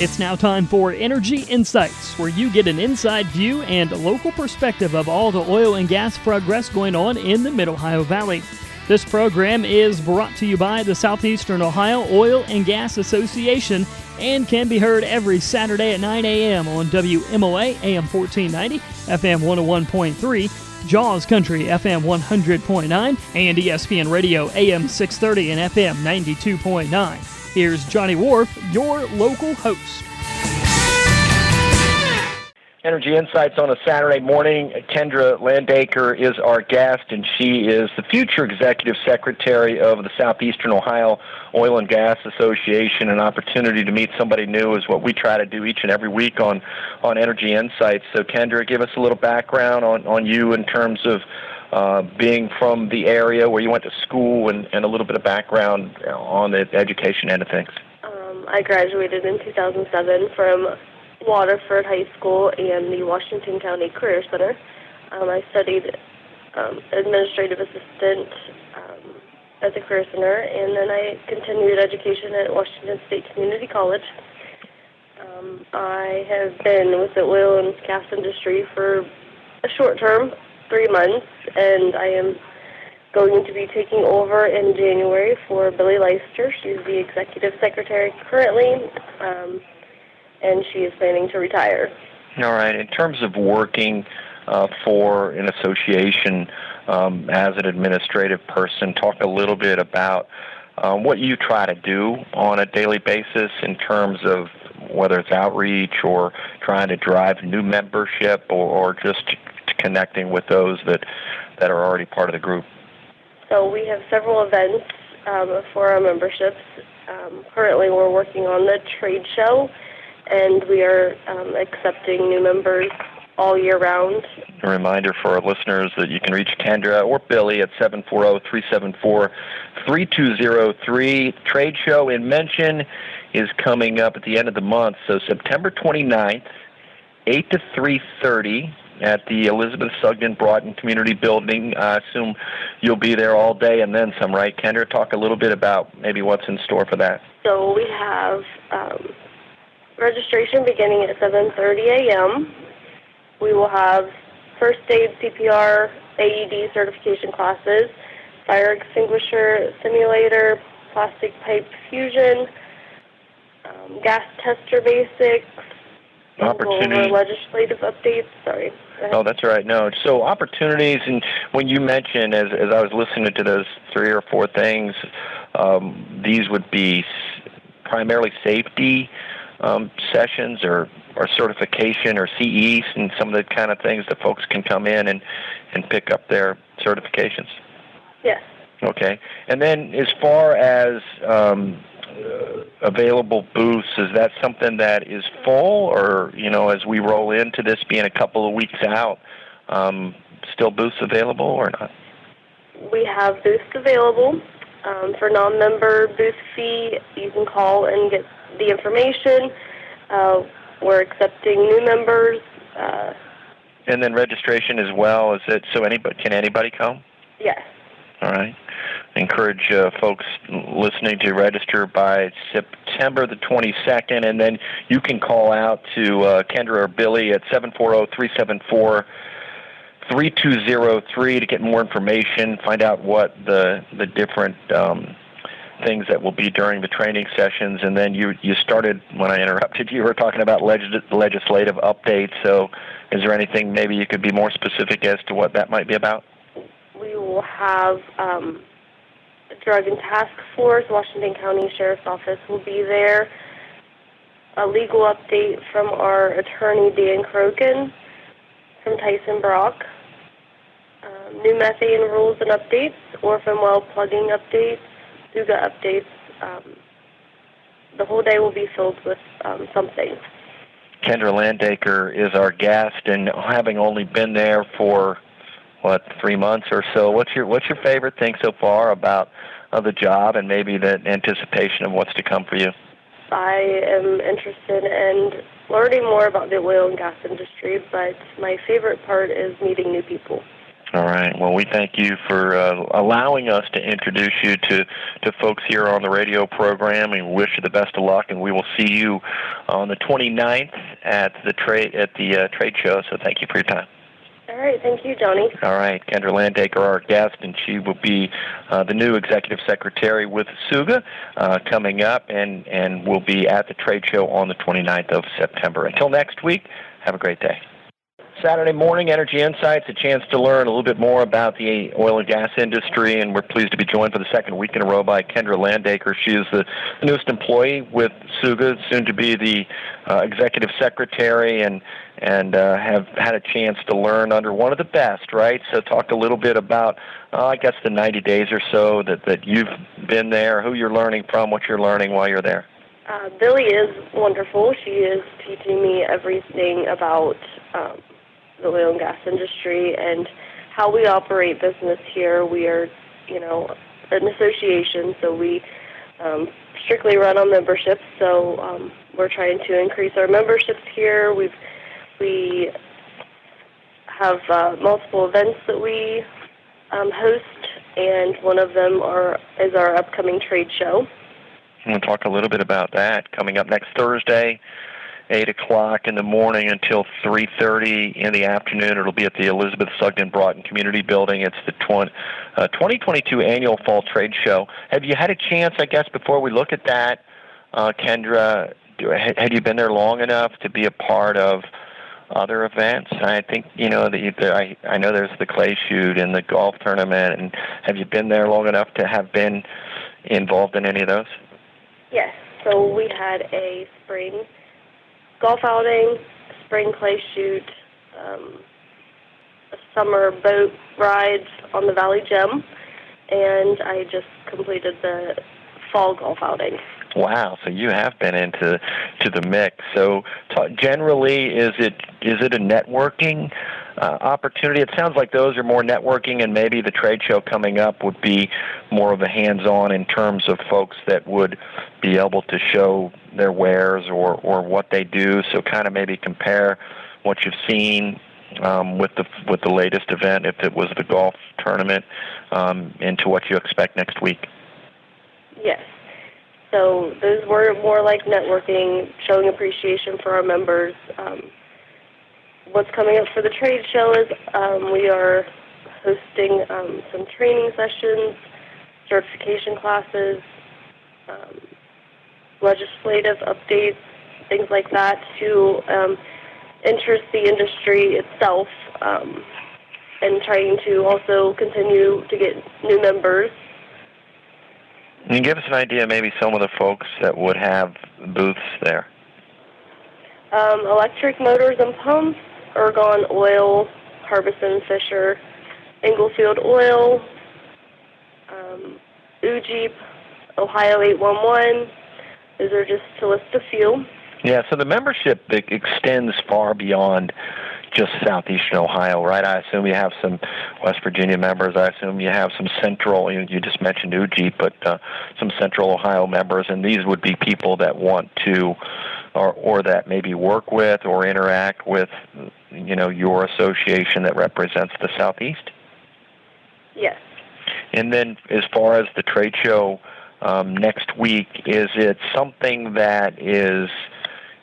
It's now time for Energy Insights, where you get an inside view and local perspective of all the oil and gas progress going on in the Mid-Ohio Valley. This program is brought to you by the Southeastern Ohio Oil and Gas Association and can be heard every Saturday at 9 a.m. on WMOA AM 1490, FM 101.3, JAWS Country FM 100.9, and ESPN Radio AM 630 and FM 92.9. Here's Johnny Wharf, your local host. Energy Insights on a Saturday morning. Kendra Landaker is our guest, and she is the future Executive Secretary of the Southeastern Ohio Oil and Gas Association. An opportunity to meet somebody new is what we try to do each and every week on Energy Insights. So, Kendra, give us a little background on you in terms of being from the area where you went to school and a little bit of background on the education end of things. I graduated in 2007 from Waterford High School and the Washington County Career Center. I studied administrative assistant at the Career Center, and then I continued education at Washington State Community College. I have been with the oil and gas industry for a short term, 3 months, and I am going to be taking over in January for Billy Leister. She's the executive secretary currently, and she is planning to retire. All right. In terms of working for an association as an administrative person, talk a little bit about what you try to do on a daily basis in terms of whether it's outreach or trying to drive new membership or just connecting with those that are already part of the group. So we have several events for our memberships. Currently we're working on the trade show, and we are accepting new members all year round. A reminder for our listeners that you can reach Kendra or Billy at 740-374-3203. Trade show in Mention is coming up at the end of the month, so September 29th, 8 to 3:30 at the Elizabeth Sugden Broughton Community Building. I assume you'll be there all day and then some, right, Kendra? Talk a little bit about maybe what's in store for that. So we have registration beginning at 7:30 a.m. We will have first aid, CPR, AED certification classes, fire extinguisher simulator, plastic pipe fusion, gas tester basics, opportunity. Legislative updates. Sorry. Oh, that's all right. No. So opportunities, and when you mentioned, as I was listening to those 3 or 4 things, these would be primarily safety sessions or certification or CEs and some of the kind of things that folks can come in and pick up their certifications? Yes. Okay. And then as far as available booths, is that something that is full, or, as we roll into this being a couple of weeks out, still booths available or not? We have booths available. For non-member booth fee, you can call and get the information. We're accepting new members. And then registration as well. Is it so can anybody come? Yes. All right. Encourage folks listening to register by September the 22nd, and then you can call out to Kendra or Billy at 740-374-3203 to get more information, find out what the different things that will be during the training sessions. And then you started, when I interrupted, you were talking about legislative updates. So is there anything maybe you could be more specific as to what that might be about? We will have a Drug and Task Force. Washington County Sheriff's Office will be there. A legal update from our attorney, Dan Crokin, from Tyson Brock. New methane rules and updates, orphan well plugging updates, Duga updates. The whole day will be filled with something. Kendra Landaker is our guest, and having only been there for 3 months or so, what's your favorite thing so far about the job and maybe the anticipation of what's to come for you? I am interested in learning more about the oil and gas industry, but my favorite part is meeting new people. All right. Well, we thank you for allowing us to introduce you to folks here on the radio program, and wish you the best of luck. And we will see you on the 29th at the trade show. So thank you for your time. All right. Thank you, Johnny. All right. Kendra Landaker, our guest, and she will be the new executive secretary with SUGA coming up, and will be at the trade show on the 29th of September. Until next week, have a great day. Saturday morning, Energy Insights, a chance to learn a little bit more about the oil and gas industry, and we're pleased to be joined for the second week in a row by Kendra Landaker. She is the newest employee with SUGA, soon to be the executive secretary, and have had a chance to learn under one of the best, right? So talk a little bit about, I guess, the 90 days or so that you've been there, who you're learning from, what you're learning while you're there. Billy is wonderful. She is teaching me everything about the oil and gas industry and how we operate business here. We are, an association, so we strictly run on memberships. So we're trying to increase our memberships here. We have multiple events that we host, and one of them is our upcoming trade show. We'll talk a little bit about that coming up next Thursday, 8 o'clock in the morning until 3:30 in the afternoon. It'll be at the Elizabeth Sugden Broughton Community Building. It's the 2022 Annual Fall Trade Show. Have you had a chance, I guess, before we look at that, Kendra, had you been there long enough to be a part of other events? I think, I know there's the clay shoot and the golf tournament, and have you been there long enough to have been involved in any of those? Yes. So we had a spring golf outing, spring clay shoot, a summer boat ride on the Valley Gem, and I just completed the fall golf outing. Wow, so you have been into the mix. So generally, is it a networking opportunity? It sounds like those are more networking, and maybe the trade show coming up would be more of a hands-on in terms of folks that would be able to show their wares or what they do. So kind of maybe compare what you've seen with the latest event, if it was the golf tournament, into what you expect next week. Yes. So those were more like networking, showing appreciation for our members. What's coming up for the trade show is we are hosting some training sessions, certification classes, legislative updates, things like that to interest the industry itself, and trying to also continue to get new members. Can you give us an idea, maybe some of the folks that would have booths there? Electric motors and pumps, Ergon Oil, Harbison Fisher, Englefield Oil, UJEEP, Ohio 811. Those are just to list a few. Yeah, so the membership extends far beyond just Southeastern Ohio, right? I assume you have some West Virginia members. I assume you have some Central, you just mentioned UJEEP, but some Central Ohio members, and these would be people that want to, or that maybe work with or interact with, your association that represents the Southeast? Yes. And then as far as the trade show next week, is it something that is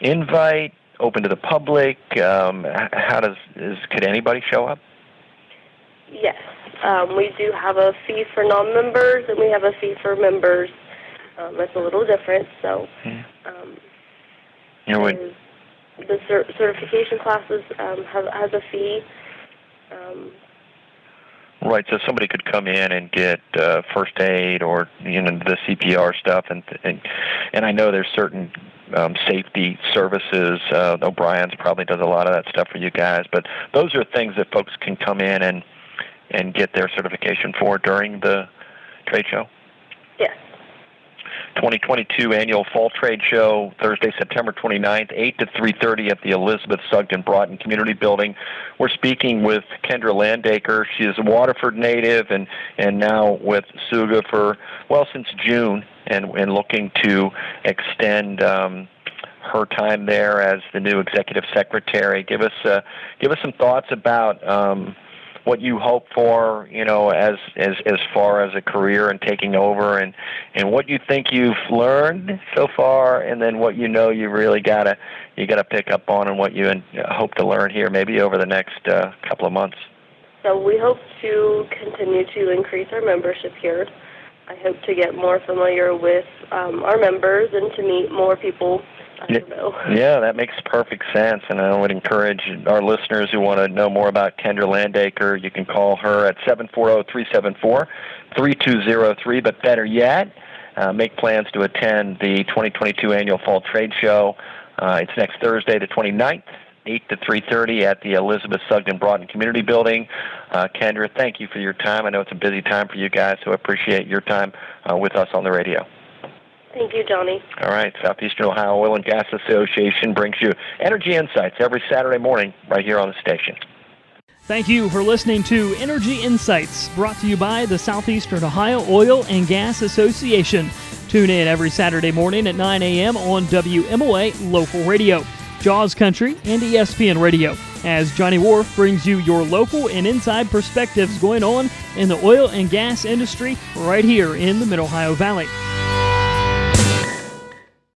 invite, open to the public? Could anybody show up? Yes. We do have a fee for non-members, and we have a fee for members. It's a little different. So the certification classes has a fee. Right, so somebody could come in and get first aid or the CPR stuff, and I know there's certain safety services. O'Brien's probably does a lot of that stuff for you guys, but those are things that folks can come in and get their certification for during the trade show? Yes. 2022 Annual Fall Trade Show, Thursday, September 29th, 8 to 3:30 at the Elizabeth Sugden Broughton Community Building. We're speaking with Kendra Landaker. She is a Waterford native and now with SUGA since June, and looking to extend her time there as the new executive secretary. Give us some thoughts about what you hope for, as far as a career and taking over, and what you think you've learned so far, and then what you really gotta pick up on, and what you hope to learn here maybe over the next couple of months. So we hope to continue to increase our membership here. I hope to get more familiar with our members and to meet more people. Yeah, that makes perfect sense, and I would encourage our listeners who want to know more about Kendra Landaker, you can call her at 740-374-3203, but better yet, make plans to attend the 2022 Annual Fall Trade Show. It's next Thursday, the 29th, 8 to 3:30 at the Elizabeth Sugden Broughton Community Building. Kendra, thank you for your time. I know it's a busy time for you guys, so I appreciate your time with us on the radio. Thank you, Johnny. All right. Southeastern Ohio Oil and Gas Association brings you Energy Insights every Saturday morning right here on the station. Thank you for listening to Energy Insights, brought to you by the Southeastern Ohio Oil and Gas Association. Tune in every Saturday morning at 9 a.m. on WMOA Local Radio, JAWS Country, and ESPN Radio, as Johnny Wharf brings you your local and inside perspectives going on in the oil and gas industry right here in the Mid-Ohio Valley.